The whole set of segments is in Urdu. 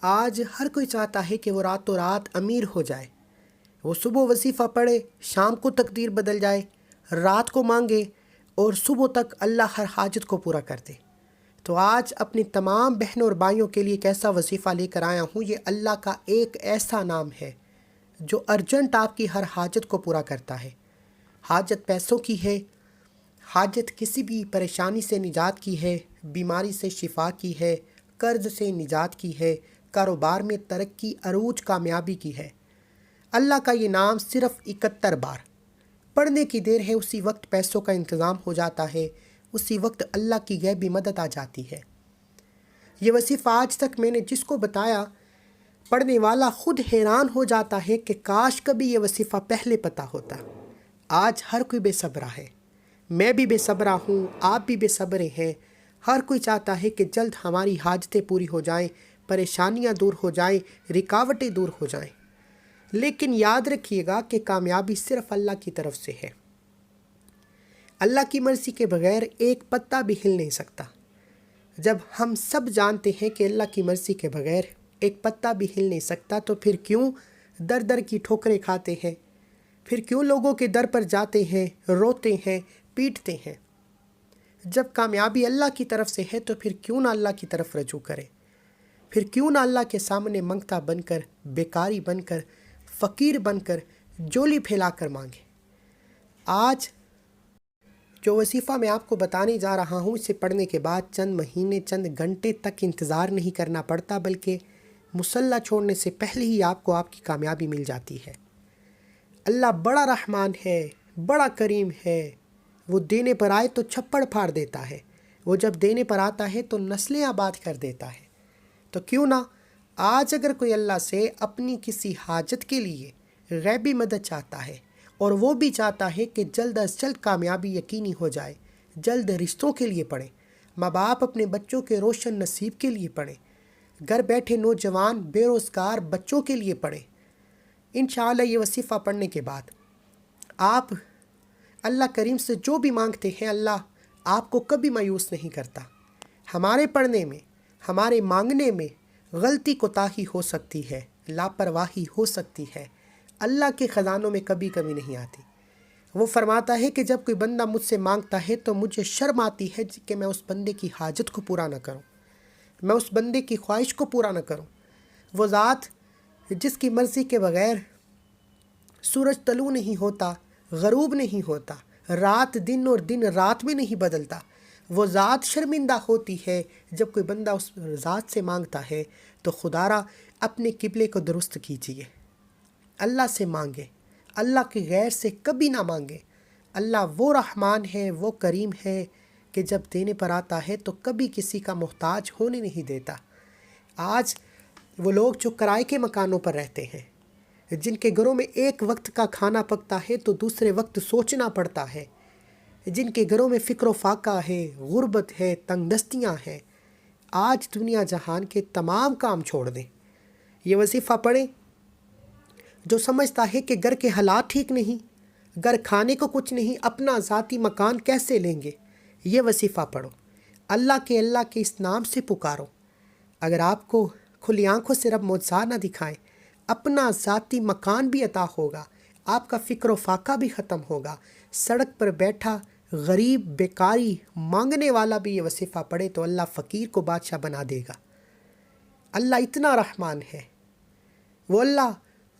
آج ہر کوئی چاہتا ہے کہ وہ راتوں رات امیر ہو جائے، وہ صبح وظیفہ پڑھے، شام کو تقدیر بدل جائے، رات کو مانگے اور صبح تک اللہ ہر حاجت کو پورا کر دے۔ تو آج اپنی تمام بہنوں اور بھائیوں کے لیے ایک ایسا وظیفہ لے کر آیا ہوں۔ یہ اللہ کا ایک ایسا نام ہے جو ارجنٹ آپ کی ہر حاجت کو پورا کرتا ہے۔ حاجت پیسوں کی ہے، حاجت کسی بھی پریشانی سے نجات کی ہے، بیماری سے شفا کی ہے، قرض سے نجات کی ہے، کاروبار میں ترقی، عروج، کامیابی کی ہے۔ اللہ کا یہ نام صرف 71 بار پڑھنے کی دیر ہے، اسی وقت پیسوں کا انتظام ہو جاتا ہے، اسی وقت اللہ کی غیبی مدد آ جاتی ہے۔ یہ وظیفہ آج تک میں نے جس کو بتایا، پڑھنے والا خود حیران ہو جاتا ہے کہ کاش کبھی یہ وظیفہ پہلے پتہ ہوتا۔ آج ہر کوئی بے صبرا ہے، میں بھی بے صبرا ہوں، آپ بھی بے صبرے ہیں۔ ہر کوئی چاہتا ہے کہ جلد ہماری حاجتیں پوری ہو جائیں، پریشانیاں دور ہو جائیں، رکاوٹیں دور ہو جائیں۔ لیکن یاد رکھیے گا کہ کامیابی صرف اللہ کی طرف سے ہے۔ اللہ کی مرضی کے بغیر ایک پتا بھی ہل نہیں سکتا۔ جب ہم سب جانتے ہیں کہ اللہ کی مرضی کے بغیر ایک پتا بھی ہل نہیں سکتا، تو پھر کیوں در در کی ٹھوکریں کھاتے ہیں؟ پھر کیوں لوگوں کے در پر جاتے ہیں، روتے ہیں، پیٹتے ہیں؟ جب کامیابی اللہ کی طرف سے ہے تو پھر کیوں نہ اللہ کی طرف رجوع کریں؟ پھر کیوں نہ اللہ کے سامنے منگتا بن کر، بیکاری بن کر، فقیر بن کر، جولی پھیلا کر مانگیں؟ آج جو وظیفہ میں آپ کو بتانے جا رہا ہوں، اسے پڑھنے کے بعد چند مہینے، چند گھنٹے تک انتظار نہیں کرنا پڑتا، بلکہ مصلی چھوڑنے سے پہلے ہی آپ کو آپ کی کامیابی مل جاتی ہے۔ اللہ بڑا رحمان ہے، بڑا کریم ہے۔ وہ دینے پر آئے تو چھپڑ پھاڑ دیتا ہے، وہ جب دینے پر آتا ہے تو نسلیں آباد کر دیتا ہے۔ تو کیوں نہ آج اگر کوئی اللہ سے اپنی کسی حاجت کے لیے غیبی مدد چاہتا ہے، اور وہ بھی چاہتا ہے کہ جلد از جلد کامیابی یقینی ہو جائے، جلد رشتوں کے لیے پڑھیں، ماں باپ اپنے بچوں کے روشن نصیب کے لیے پڑھیں، گھر بیٹھے نوجوان بے روزگار بچوں کے لیے پڑھیں، انشاءاللہ یہ وظیفہ پڑھنے کے بعد آپ اللہ کریم سے جو بھی مانگتے ہیں، اللہ آپ کو کبھی مایوس نہیں کرتا۔ ہمارے پڑھنے میں، ہمارے مانگنے میں غلطی کوتاہی ہو سکتی ہے، لاپرواہی ہو سکتی ہے، اللہ کے خزانوں میں کبھی کمی نہیں آتی۔ وہ فرماتا ہے کہ جب کوئی بندہ مجھ سے مانگتا ہے تو مجھے شرم آتی ہے کہ میں اس بندے کی حاجت کو پورا نہ کروں، میں اس بندے کی خواہش کو پورا نہ کروں۔ وہ ذات جس کی مرضی کے بغیر سورج طلوع نہیں ہوتا، غروب نہیں ہوتا، رات دن اور دن رات میں نہیں بدلتا، وہ ذات شرمندہ ہوتی ہے جب کوئی بندہ اس ذات سے مانگتا ہے۔ تو خدا را اپنے قبلے کو درست کیجیے، اللہ سے مانگے، اللہ کے غیر سے کبھی نہ مانگے۔ اللہ وہ رحمان ہے، وہ کریم ہے کہ جب دینے پر آتا ہے تو کبھی کسی کا محتاج ہونے نہیں دیتا۔ آج وہ لوگ جو کرائے کے مکانوں پر رہتے ہیں، جن کے گھروں میں ایک وقت کا کھانا پکتا ہے تو دوسرے وقت سوچنا پڑتا ہے، جن کے گھروں میں فکر و فاقہ ہے، غربت ہے، تنگ دستیاں ہیں، آج دنیا جہان کے تمام کام چھوڑ دیں، یہ وظیفہ پڑھیں۔ جو سمجھتا ہے کہ گھر کے حالات ٹھیک نہیں، گھر کھانے کو کچھ نہیں، اپنا ذاتی مکان کیسے لیں گے، یہ وظیفہ پڑھو، اللہ کے اس نام سے پکارو۔ اگر آپ کو کھلی آنکھوں سے رب معجزہ نہ دکھائیں، اپنا ذاتی مکان بھی عطا ہوگا، آپ کا فکر و فاقہ بھی ختم ہوگا۔ سڑک پر بیٹھا غریب، بیکاری مانگنے والا بھی یہ وظیفہ پڑھے تو اللہ فقیر کو بادشاہ بنا دے گا۔ اللہ اتنا رحمان ہے، وہ اللہ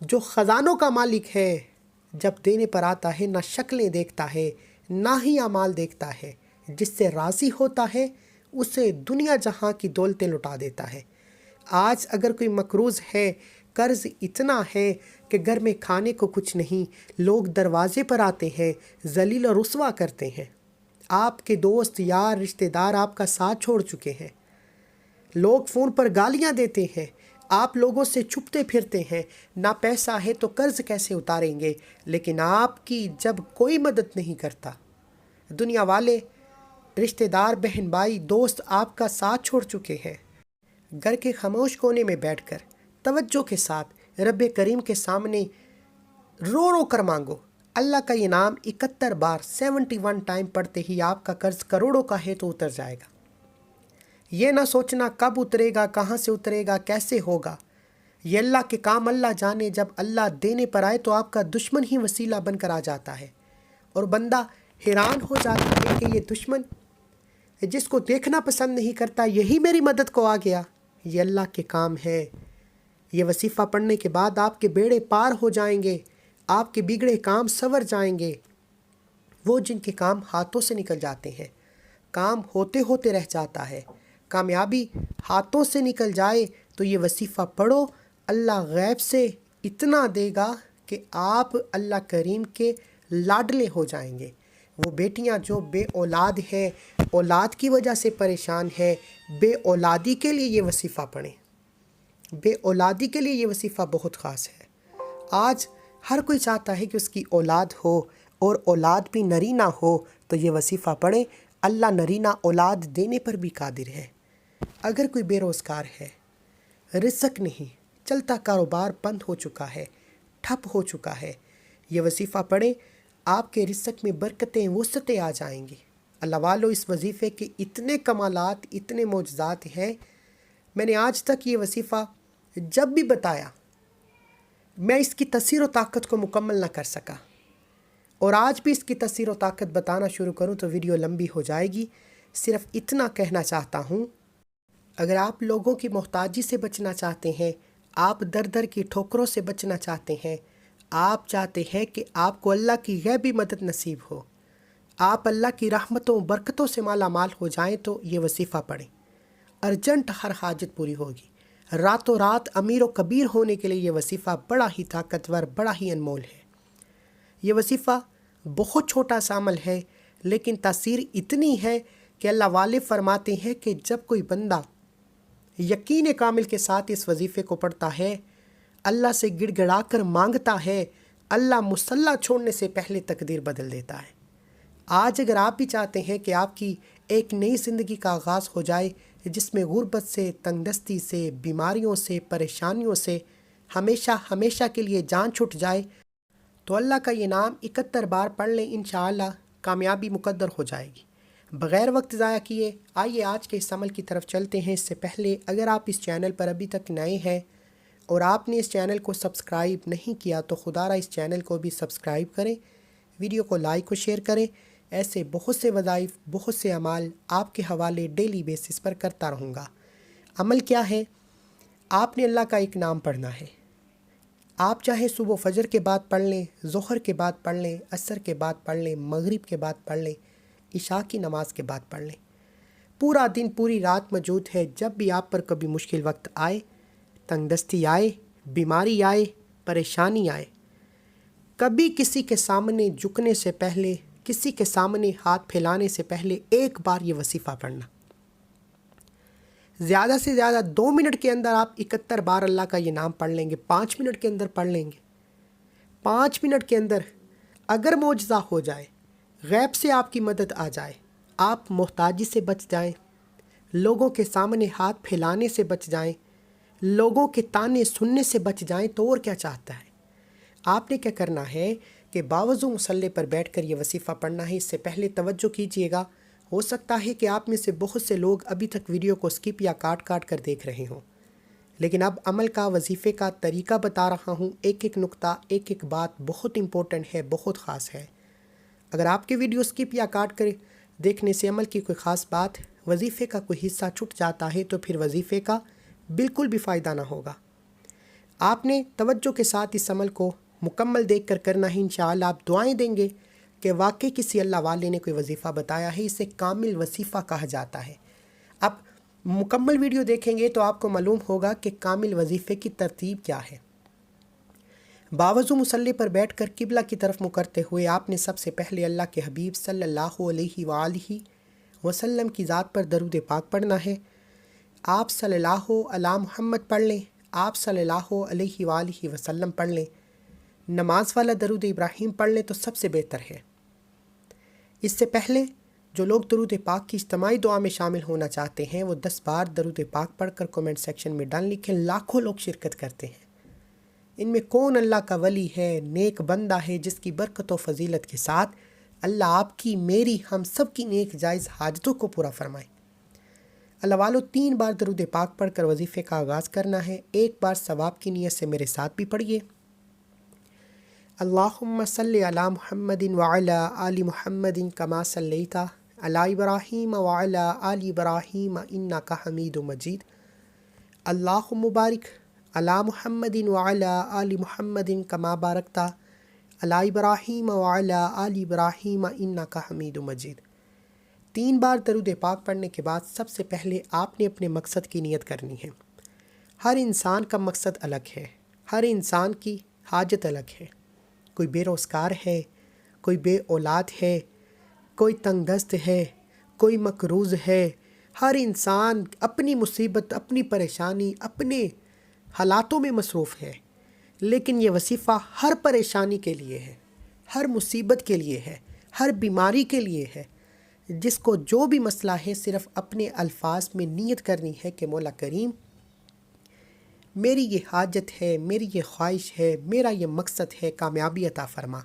جو خزانوں کا مالک ہے، جب دینے پر آتا ہے نہ شکلیں دیکھتا ہے، نہ ہی اعمال دیکھتا ہے، جس سے راضی ہوتا ہے اسے دنیا جہاں کی دولتیں لٹا دیتا ہے۔ آج اگر کوئی مقروض ہے، قرض اتنا ہے کہ گھر میں کھانے کو کچھ نہیں، لوگ دروازے پر آتے ہیں، ذلیل و رسوا کرتے ہیں، آپ کے دوست یار رشتہ دار آپ کا ساتھ چھوڑ چکے ہیں، لوگ فون پر گالیاں دیتے ہیں، آپ لوگوں سے چھپتے پھرتے ہیں، نہ پیسہ ہے تو قرض کیسے اتاریں گے، لیکن آپ کی جب کوئی مدد نہیں کرتا، دنیا والے، رشتہ دار، بہن بھائی، دوست آپ کا ساتھ چھوڑ چکے ہیں، گھر کے خاموش کونے میں بیٹھ کر توجہ کے ساتھ رب کریم کے سامنے رو رو کر مانگو۔ اللہ کا یہ نام 71 بار 71 ٹائم پڑھتے ہی آپ کا قرض کروڑوں کا ہے تو اتر جائے گا۔ یہ نہ سوچنا کب اترے گا، کہاں سے اترے گا، کیسے ہوگا۔ یہ اللہ کے کام اللہ جانے، جب اللہ دینے پر آئے تو آپ کا دشمن ہی وسیلہ بن کر آ جاتا ہے، اور بندہ حیران ہو جاتا ہے کہ یہ دشمن جس کو دیکھنا پسند نہیں کرتا یہی میری مدد کو آ گیا۔ یہ اللہ کے کام ہے۔ یہ وظیفہ پڑھنے کے بعد آپ کے بیڑے پار ہو جائیں گے، آپ کے بگڑے کام سنور جائیں گے۔ وہ جن کے کام ہاتھوں سے نکل جاتے ہیں، کام ہوتے ہوتے رہ جاتا ہے، کامیابی ہاتھوں سے نکل جائے تو یہ وظیفہ پڑھو، اللہ غیب سے اتنا دے گا کہ آپ اللہ کریم کے لاڈلے ہو جائیں گے۔ وہ بیٹیاں جو بے اولاد ہیں، اولاد کی وجہ سے پریشان ہیں، بے اولادی کے لیے یہ وظیفہ پڑھیں۔ بے اولادی کے لیے یہ وظیفہ بہت خاص ہے۔ آج ہر کوئی چاہتا ہے کہ اس کی اولاد ہو، اور اولاد بھی نرینہ ہو، تو یہ وظیفہ پڑھیں۔ اللہ نرینہ اولاد دینے پر بھی قادر ہے۔ اگر کوئی بے روزگار ہے، رزق نہیں، چلتا کاروبار بند ہو چکا ہے، ٹھپ ہو چکا ہے، یہ وظیفہ پڑھیں، آپ کے رزق میں برکتیں وسعتیں آ جائیں گی۔ اللہ والو، اس وظیفے کے اتنے کمالات، اتنے معجزات ہیں، میں نے آج تک یہ وظیفہ جب بھی بتایا میں اس کی تاثیر و طاقت کو مکمل نہ کر سکا، اور آج بھی اس کی تاثیر و طاقت بتانا شروع کروں تو ویڈیو لمبی ہو جائے گی۔ صرف اتنا کہنا چاہتا ہوں، اگر آپ لوگوں کی محتاجی سے بچنا چاہتے ہیں، آپ در در کی ٹھوکروں سے بچنا چاہتے ہیں، آپ چاہتے ہیں کہ آپ کو اللہ کی غیبی مدد نصیب ہو، آپ اللہ کی رحمتوں برکتوں سے مالا مال ہو جائیں، تو یہ وظیفہ پڑھیں۔ ارجنٹ ہر حاجت پوری ہوگی۔ راتوں رات امیر و کبیر ہونے کے لیے یہ وظیفہ بڑا ہی طاقتور، بڑا ہی انمول ہے۔ یہ وظیفہ بہت چھوٹا سا عمل ہے، لیکن تاثیر اتنی ہے کہ اللہ والے فرماتے ہیں کہ جب کوئی بندہ یقین کامل کے ساتھ اس وظیفے کو پڑھتا ہے، اللہ سے گڑ گڑا کر مانگتا ہے، اللہ مصلی چھوڑنے سے پہلے تقدیر بدل دیتا ہے۔ آج اگر آپ بھی چاہتے ہیں کہ آپ کی ایک نئی زندگی کا آغاز ہو جائے، جس میں غربت سے، تنگ دستی سے، بیماریوں سے، پریشانیوں سے ہمیشہ ہمیشہ کے لیے جان چھٹ جائے، تو اللہ کا یہ نام 71 بار پڑھ لیں، انشاءاللہ کامیابی مقدر ہو جائے گی۔ بغیر وقت ضائع کیے آئیے آج کے اس عمل کی طرف چلتے ہیں۔ اس سے پہلے اگر آپ اس چینل پر ابھی تک نئے ہیں اور آپ نے اس چینل کو سبسکرائب نہیں کیا تو خدا را اس چینل کو بھی سبسکرائب کریں، ویڈیو کو لائک و شیئر کریں۔ ایسے بہت سے وظائف، بہت سے اعمال آپ کے حوالے ڈیلی بیسس پر کرتا رہوں گا۔ عمل کیا ہے؟ آپ نے اللہ کا ایک نام پڑھنا ہے۔ آپ چاہے صبح فجر کے بعد پڑھ لیں، ظہر کے بعد پڑھ لیں، عصر کے بعد پڑھ لیں، مغرب کے بعد پڑھ لیں، عشاء کی نماز کے بعد پڑھ لیں۔ پورا دن، پوری رات موجود ہے۔ جب بھی آپ پر کبھی مشکل وقت آئے، تنگ دستی آئے، بیماری آئے، پریشانی آئے، کبھی کسی کے سامنے جھکنے سے پہلے، کسی کے سامنے ہاتھ پھیلانے سے پہلے ایک بار یہ وظیفہ پڑھنا۔ زیادہ سے زیادہ 2 منٹ کے اندر آپ 71 بار اللہ کا یہ نام پڑھ لیں گے، 5 منٹ کے اندر پڑھ لیں گے۔ 5 منٹ کے اندر اگر معجزہ ہو جائے، غیب سے آپ کی مدد آ جائے، آپ محتاجی سے بچ جائیں، لوگوں کے سامنے ہاتھ پھیلانے سے بچ جائیں، لوگوں کے تانے سننے سے بچ جائیں، تو اور کیا چاہتا ہے؟ آپ نے کیا کرنا ہے کہ باوضو مصلی پر بیٹھ کر یہ وظیفہ پڑھنا ہے۔ اس سے پہلے توجہ کیجئے گا، ہو سکتا ہے کہ آپ میں سے بہت سے لوگ ابھی تک ویڈیو کو سکپ یا کاٹ کاٹ کر دیکھ رہے ہوں، لیکن اب عمل کا، وظیفے کا طریقہ بتا رہا ہوں۔ ایک ایک نقطہ، ایک ایک بات بہت امپورٹنٹ ہے، بہت خاص ہے۔ اگر آپ کے ویڈیو سکپ یا کاٹ کر دیکھنے سے عمل کی کوئی خاص بات، وظیفے کا کوئی حصہ چھٹ جاتا ہے، تو پھر وظیفے کا بالکل بھی فائدہ نہ ہوگا۔ آپ نے توجہ کے ساتھ اس عمل کو مکمل دیکھ کر کرنا ہے۔ انشاءاللہ آپ دعائیں دیں گے کہ واقعی کسی اللہ والے نے کوئی وظیفہ بتایا ہے، اسے کامل وظیفہ کہا جاتا ہے۔ اب مکمل ویڈیو دیکھیں گے تو آپ کو معلوم ہوگا کہ کامل وظیفے کی ترتیب کیا ہے۔ باوضو مصلی پر بیٹھ کر قبلہ کی طرف منہ کرتے ہوئے آپ نے سب سے پہلے اللہ کے حبیب صلی اللہ علیہ وآلہ وسلم کی ذات پر درود پاک پڑھنا ہے۔ آپ صلی اللہ علی محمد پڑھ لیں، آپ صلی اللہ علیہ وآلہ وسلم پڑھ لیں۔ نماز والا درود ابراہیم پڑھ لیں تو سب سے بہتر ہے۔ اس سے پہلے جو لوگ درود پاک کی اجتماعی دعا میں شامل ہونا چاہتے ہیں، وہ 10 بار درود پاک پڑھ کر کومنٹ سیکشن میں ڈن لکھیں۔ لاکھوں لوگ شرکت کرتے ہیں۔ ان میں کون اللہ کا ولی ہے، نیک بندہ ہے، جس کی برکت و فضیلت کے ساتھ اللہ آپ کی، میری، ہم سب کی نیک جائز حاجتوں کو پورا فرمائے۔ اللہ والو 3 بار درود پاک پڑھ کر وظیفے کا آغاز کرنا ہے۔ ایک بار ثواب کی نیت سے میرے ساتھ بھی پڑھیے۔ اللہم صلی علی محمد وعلی آل محمد کما صلیت علی ابراہیم وعلی آل ابراہیم انک حمید مجید۔ اللہم بارک علی محمد وعلی آل محمد کما بارکت علی ابراہیم وعلی آل ابراہیم انک حمید مجید۔ 3 بار درود پاک پڑھنے کے بعد سب سے پہلے آپ نے اپنے مقصد کی نیت کرنی ہے۔ ہر انسان کا مقصد الگ ہے، ہر انسان کی حاجت الگ ہے۔ کوئی بے روزگار ہے، کوئی بے اولاد ہے، کوئی تنگ دست ہے، کوئی مقروض ہے۔ ہر انسان اپنی مصیبت، اپنی پریشانی، اپنے حالاتوں میں مصروف ہے، لیکن یہ وظیفہ ہر پریشانی کے لیے ہے، ہر مصیبت کے لیے ہے، ہر بیماری کے لیے ہے۔ جس کو جو بھی مسئلہ ہے صرف اپنے الفاظ میں نیت کرنی ہے کہ مولا کریم میری یہ حاجت ہے، میری یہ خواہش ہے، میرا یہ مقصد ہے، کامیابی عطا فرما۔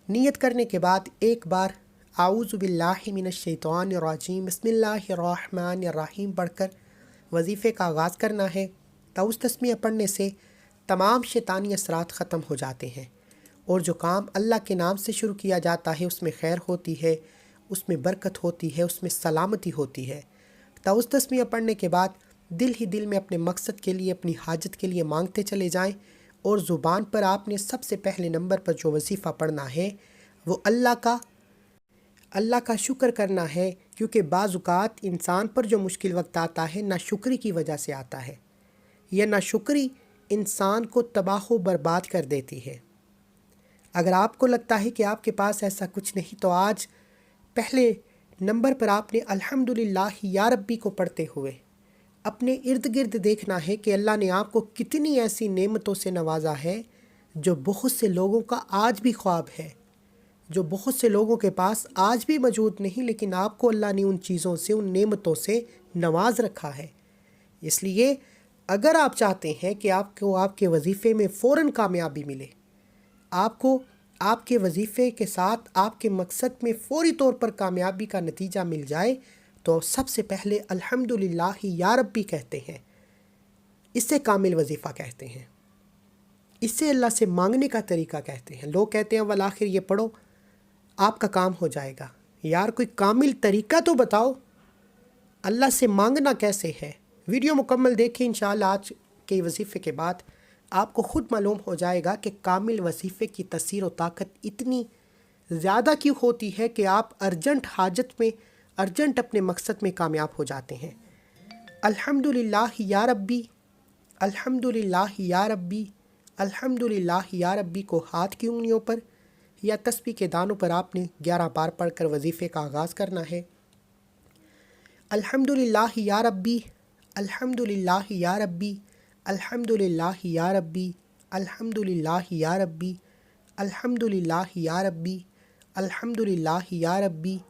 نیت کرنے کے بعد ایک بار اعوذ باللہ من الشیطان الرجیم بسم اللہ الرحمن الرحیم پڑھ کر وظیفے کا آغاز کرنا ہے۔ طاؤس تسمیہ پڑھنے سے تمام شیطانی اثرات ختم ہو جاتے ہیں، اور جو کام اللہ کے نام سے شروع کیا جاتا ہے اس میں خیر ہوتی ہے، اس میں برکت ہوتی ہے، اس میں سلامتی ہوتی ہے۔ طاؤس تسمیہ پڑھنے کے بعد دل ہی دل میں اپنے مقصد کے لیے، اپنی حاجت کے لیے مانگتے چلے جائیں، اور زبان پر آپ نے سب سے پہلے نمبر پر جو وظیفہ پڑھنا ہے وہ اللہ کا شکر کرنا ہے، کیونکہ بعض اوقات انسان پر جو مشکل وقت آتا ہے ناشکری کی وجہ سے آتا ہے۔ یہ ناشکری انسان کو تباہ و برباد کر دیتی ہے۔ اگر آپ کو لگتا ہے کہ آپ کے پاس ایسا کچھ نہیں تو آج پہلے نمبر پر آپ نے الحمدللہ یا ربی کو پڑھتے ہوئے اپنے ارد گرد دیکھنا ہے کہ اللہ نے آپ کو کتنی ایسی نعمتوں سے نوازا ہے جو بہت سے لوگوں کا آج بھی خواب ہے، جو بہت سے لوگوں کے پاس آج بھی موجود نہیں، لیکن آپ کو اللہ نے ان چیزوں سے، ان نعمتوں سے نواز رکھا ہے۔ اس لیے اگر آپ چاہتے ہیں کہ آپ کو آپ کے وظیفے میں فوراً کامیابی ملے، آپ کو آپ کے وظیفے کے ساتھ آپ کے مقصد میں فوری طور پر کامیابی کا نتیجہ مل جائے، تو سب سے پہلے الحمدللہ یا ربی کہتے ہیں۔ اس سے کامل وظیفہ کہتے ہیں، اس سے اللہ سے مانگنے کا طریقہ کہتے ہیں۔ لوگ کہتے ہیں والآخر یہ پڑھو آپ کا کام ہو جائے گا۔ یار کوئی کامل طریقہ تو بتاؤ، اللہ سے مانگنا کیسے ہے؟ ویڈیو مکمل دیکھیں، انشاءاللہ آج کے وظیفے کے بعد آپ کو خود معلوم ہو جائے گا کہ کامل وظیفے کی تاثیر و طاقت اتنی زیادہ کیوں ہوتی ہے کہ آپ ارجنٹ حاجت میں، ارجنٹ اپنے مقصد میں کامیاب ہو جاتے ہیں۔ الحمدللہ یا ربی، الحمدللہ یا ربی، الحمدللہ یا ربی کو ہاتھ کی انگلیوں پر یا تسبیح کے دانوں پر آپ نے 11 بار پڑھ کر وظیفے کا آغاز کرنا ہے۔ الحمدللہ یا ربی، الحمدللہ یا ربی، الحمدللہ یا ربی، الحمدللہ یا ربی، الحمدللہ یا ربی، الحمدللہ یا ربی،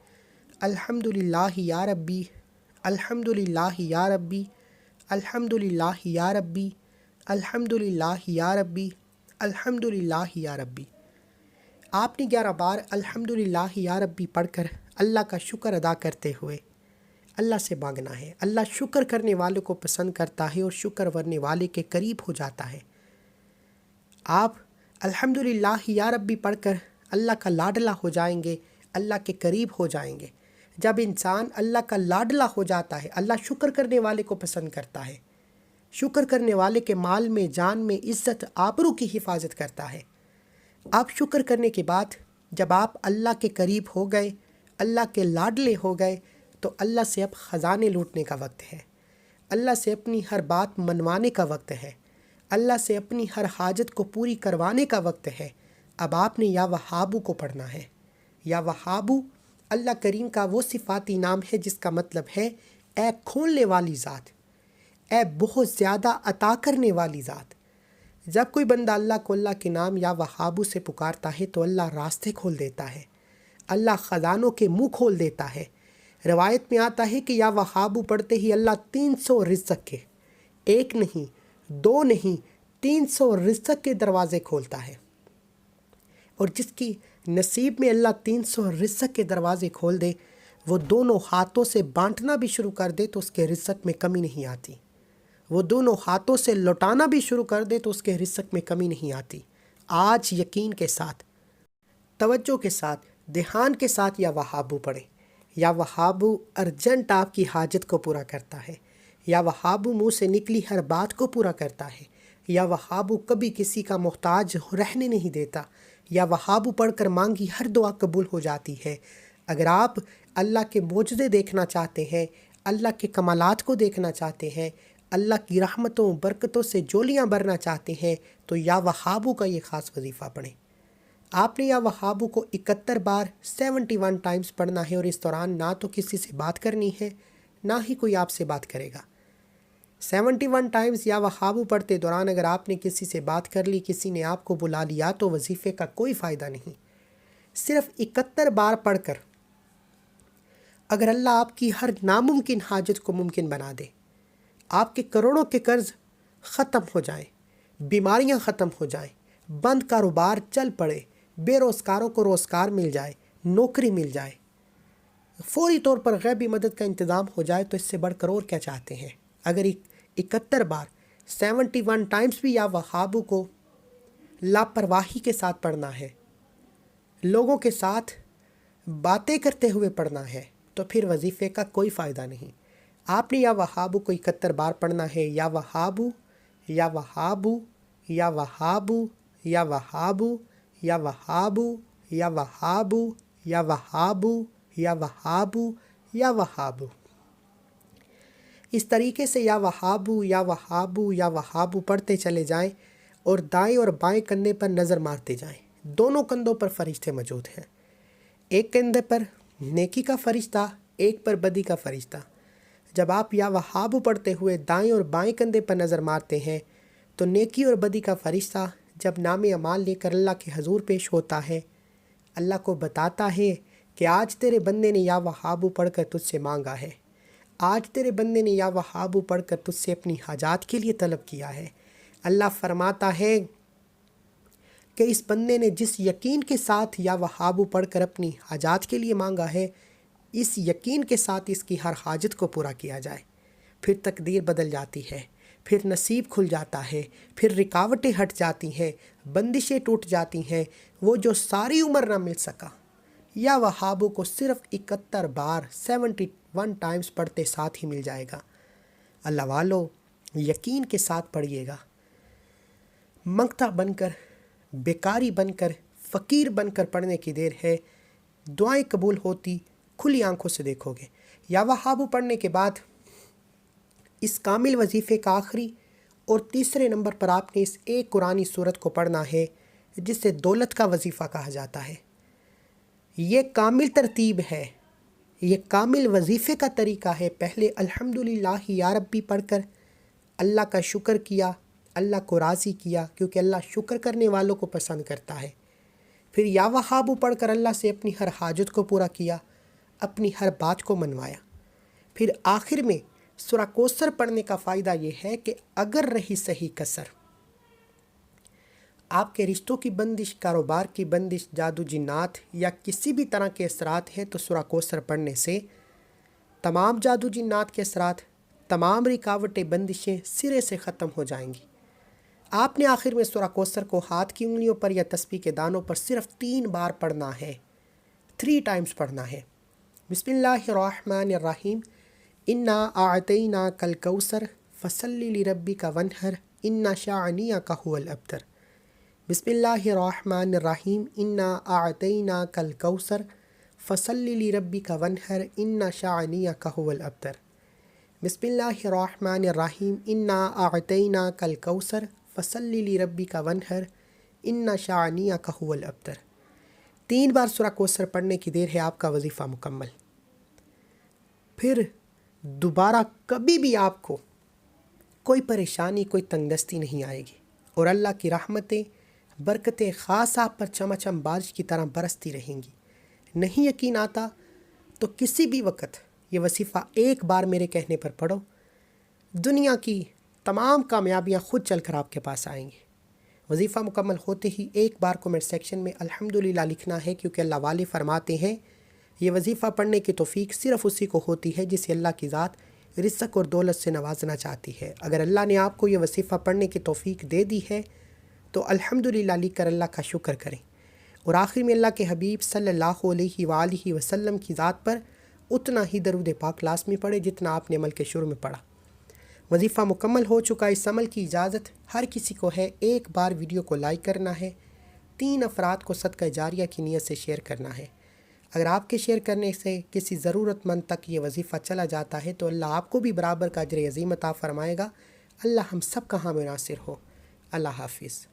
الحمدللہ یا ربی، الحمدللہ یا ربی، الحمدللہ یا ربی، الحمدللہ یا ربی، الحمدللہ یا ربی۔ آپ نے 11 بار الحمدللہ یا ربی پڑھ کر اللہ کا شکر ادا کرتے ہوئے اللہ سے مانگنا ہے۔ اللہ شکر کرنے والے کو پسند کرتا ہے اور شکر کرنے والے کے قریب ہو جاتا ہے۔ آپ الحمدللہ یا ربی پڑھ کر اللہ کا لاڈلا ہو جائیں گے، اللہ کے قریب ہو جائیں گے۔ جب انسان اللہ کا لاڈلا ہو جاتا ہے، اللہ شکر کرنے والے کو پسند کرتا ہے، شکر کرنے والے کے مال میں، جان میں، عزت، آبرو کی حفاظت کرتا ہے۔ آپ شکر کرنے کے بعد جب آپ اللہ کے قریب ہو گئے، اللہ کے لاڈلے ہو گئے، تو اللہ سے اب خزانے لوٹنے کا وقت ہے، اللہ سے اپنی ہر بات منوانے کا وقت ہے، اللہ سے اپنی ہر حاجت کو پوری کروانے کا وقت ہے۔ اب آپ نے یا وہابو کو پڑھنا ہے۔ یا وہابو اللہ کریم کا وہ صفاتی نام ہے جس کا مطلب ہے اے کھولنے والی ذات، اے بہت زیادہ عطا کرنے والی ذات۔ جب کوئی بندہ اللہ کو اللہ کے نام یا وہابو سے پکارتا ہے تو اللہ راستے کھول دیتا ہے، اللہ خزانوں کے منہ کھول دیتا ہے۔ روایت میں آتا ہے کہ یا وہابو پڑھتے ہی اللہ 300 رزق کے، ایک نہیں، 2 نہیں، 300 رزق کے دروازے کھولتا ہے۔ اور جس کی نصیب میں اللہ 300 رزق کے دروازے کھول دے، وہ دونوں ہاتھوں سے بانٹنا بھی شروع کر دے تو اس کے رزق میں کمی نہیں آتی، وہ دونوں ہاتھوں سے لوٹانا بھی شروع کر دے تو اس کے رزق میں کمی نہیں آتی۔ آج یقین کے ساتھ، توجہ کے ساتھ، دھیان کے ساتھ یا وہابو پڑھیں۔ یا وہابو ارجنٹ آپ کی حاجت کو پورا کرتا ہے، یا وہابو منہ سے نکلی ہر بات کو پورا کرتا ہے، یا وہابو کبھی کسی کا محتاج رہنے نہیں دیتا، یا وہابو پڑھ کر مانگی ہر دعا قبول ہو جاتی ہے۔ اگر آپ اللہ کے معجزے دیکھنا چاہتے ہیں، اللہ کے کمالات کو دیکھنا چاہتے ہیں، اللہ کی رحمتوں برکتوں سے جولیاں بھرنا چاہتے ہیں، تو یا وہابو کا یہ خاص وظیفہ پڑھیں۔ آپ نے یا وہابو کو 71 بار 71 ٹائمز پڑھنا ہے، اور اس دوران نہ تو کسی سے بات کرنی ہے، نہ ہی کوئی آپ سے بات کرے گا۔ 71 ٹائمز یا وہابو پڑھتے دوران اگر آپ نے کسی سے بات کر لی، کسی نے آپ کو بلا لیا، تو وظیفے کا کوئی فائدہ نہیں۔ صرف 71 بار پڑھ کر اگر اللہ آپ کی ہر ناممکن حاجت کو ممکن بنا دے، آپ کے کروڑوں کے قرض ختم ہو جائیں، بیماریاں ختم ہو جائیں، بند کاروبار چل پڑے، بے روزگاروں کو روزگار مل جائے، نوکری مل جائے، فوری طور پر غیبی مدد کا انتظام ہو جائے، تو اس سے بڑھ کر اور کیا چاہتے ہیں؟ اگر 71 بار 71 ٹائمز بھی یا وہابو کو لاپرواہی کے ساتھ پڑھنا ہے، لوگوں کے ساتھ باتیں کرتے ہوئے پڑھنا ہے، تو پھر وظیفے کا کوئی فائدہ نہیں۔ آپ نے یا وہابو کو 71 بار پڑھنا ہے، یا وہابو، یا وہابو، یا وہابو، یا وہابو، یا وہابو، یا وہابو، یا وہابو، یا وہابو، یا وہابو۔ اس طریقے سے یا وہابو، یا وہابو، یا وہابو پڑھتے چلے جائیں، اور دائیں اور بائیں کندھے پر نظر مارتے جائیں۔ دونوں کندھوں پر فرشتے موجود ہیں، ایک کندھے پر نیکی کا فرشتہ، ایک پر بدی کا فرشتہ۔ جب آپ یا وہابو پڑھتے ہوئے دائیں اور بائیں کندھے پر نظر مارتے ہیں، تو نیکی اور بدی کا فرشتہ جب نام اعمال لے کر اللہ کے حضور پیش ہوتا ہے، اللہ کو بتاتا ہے کہ آج تیرے بندے نے یا وہابو پڑھ کر تجھ سے مانگا ہے، آج تیرے بندے نے یا وہابو پڑھ کر تجھ سے اپنی حاجات کے لیے طلب کیا ہے۔ اللہ فرماتا ہے کہ اس بندے نے جس یقین کے ساتھ یا وہابو پڑھ کر اپنی حاجات کے لیے مانگا ہے، اس یقین کے ساتھ اس کی ہر حاجت کو پورا کیا جائے۔ پھر تقدیر بدل جاتی ہے، پھر نصیب کھل جاتا ہے، پھر رکاوٹیں ہٹ جاتی ہیں، بندشیں ٹوٹ جاتی ہیں۔ وہ جو ساری عمر نہ مل سکا، یا وہابو کو صرف 71 بار 71 ٹائمز پڑھتے ساتھ ہی مل جائے گا۔ اللہ والو، یقین کے ساتھ پڑھیے گا۔ منگتا بن کر، بیکاری بن کر، فقیر بن کر پڑھنے کی دیر ہے، دعائیں قبول ہوتی کھلی آنکھوں سے دیکھو گے۔ یا وہابو پڑھنے کے بعد اس کامل وظیفے کا آخری اور تیسرے نمبر پر آپ نے اس ایک قرآنی سورت کو پڑھنا ہے، جسے دولت کا وظیفہ کہا جاتا ہے۔ یہ کامل ترتیب ہے، یہ کامل وظیفے کا طریقہ ہے۔ پہلے الحمدللہ یا ربی پڑھ کر اللہ کا شکر کیا، اللہ کو راضی کیا، کیونکہ اللہ شکر کرنے والوں کو پسند کرتا ہے۔ پھر یا وہابو پڑھ کر اللہ سے اپنی ہر حاجت کو پورا کیا، اپنی ہر بات کو منوایا۔ پھر آخر میں سورہ کوثر پڑھنے کا فائدہ یہ ہے کہ اگر رہی صحیح کسر، آپ کے رشتوں کی بندش، کاروبار کی بندش، جادو جنات یا کسی بھی طرح کے اثرات ہیں، تو سورہ کوثر پڑھنے سے تمام جادو جنات کے اثرات، تمام رکاوٹیں، بندشیں سرے سے ختم ہو جائیں گی۔ آپ نے آخر میں سورہ کوثر کو ہاتھ کی انگلیوں پر یا تسبیح کے دانوں پر صرف 3 بار پڑھنا ہے، 3 ٹائمز پڑھنا ہے۔ بسم اللہ الرحمن الرحیم، انا اعطیناک الکوثر فصلی لربک وانحر ان شانئک ھو الابتر۔ بسم اللہ الرحمن الرحیم، انا اعطیناک الکوثر فصلی لربک وانحر ان شانئک ھو الابتر۔ بسم اللہ الرحمن الرحیم، انا اعطیناک الکوثر فصلی لربک وانحر ان شانئک ھو الابتر۔ 3 بار سورہ کوثر پڑھنے کی دیر ہے، آپ کا وظیفہ مکمل۔ پھر دوبارہ کبھی بھی آپ کو کوئی پریشانی، کوئی تنگ دستی نہیں آئے گی، اور اللہ کی رحمتیں، برکتیں خاص آپ پر چمچم بارش کی طرح برستی رہیں گی۔ نہیں یقین آتا تو کسی بھی وقت یہ وظیفہ 1 بار میرے کہنے پر پڑھو، دنیا کی تمام کامیابیاں خود چل کر آپ کے پاس آئیں گی۔ وظیفہ مکمل ہوتے ہی 1 بار کومنٹ سیکشن میں الحمدللہ لکھنا ہے، کیونکہ اللہ والے فرماتے ہیں یہ وظیفہ پڑھنے کی توفیق صرف اسی کو ہوتی ہے جسے اللہ کی ذات رزق اور دولت سے نوازنا چاہتی ہے۔ اگر اللہ نے آپ کو یہ وظیفہ پڑھنے کی توفیق دے دی ہے تو الحمدللہ لکھ کر اللہ کا شکر کریں، اور آخر میں اللہ کے حبیب صلی اللہ علیہ وآلہ وسلم کی ذات پر اتنا ہی درود پاک لازمی پڑھے جتنا آپ نے عمل کے شروع میں پڑھا۔ وظیفہ مکمل ہو چکا، اس عمل کی اجازت ہر کسی کو ہے۔ ایک بار ویڈیو کو لائک کرنا ہے، 3 افراد کو صدقہ جاریہ کی نیت سے شیئر کرنا ہے۔ اگر آپ کے شیئر کرنے سے کسی ضرورت مند تک یہ وظیفہ چلا جاتا ہے تو اللہ آپ کو بھی برابر کا اجر عظیم عطا فرمائے گا۔ اللہ ہم سب کا حامی ناصر ہو۔ اللہ حافظ۔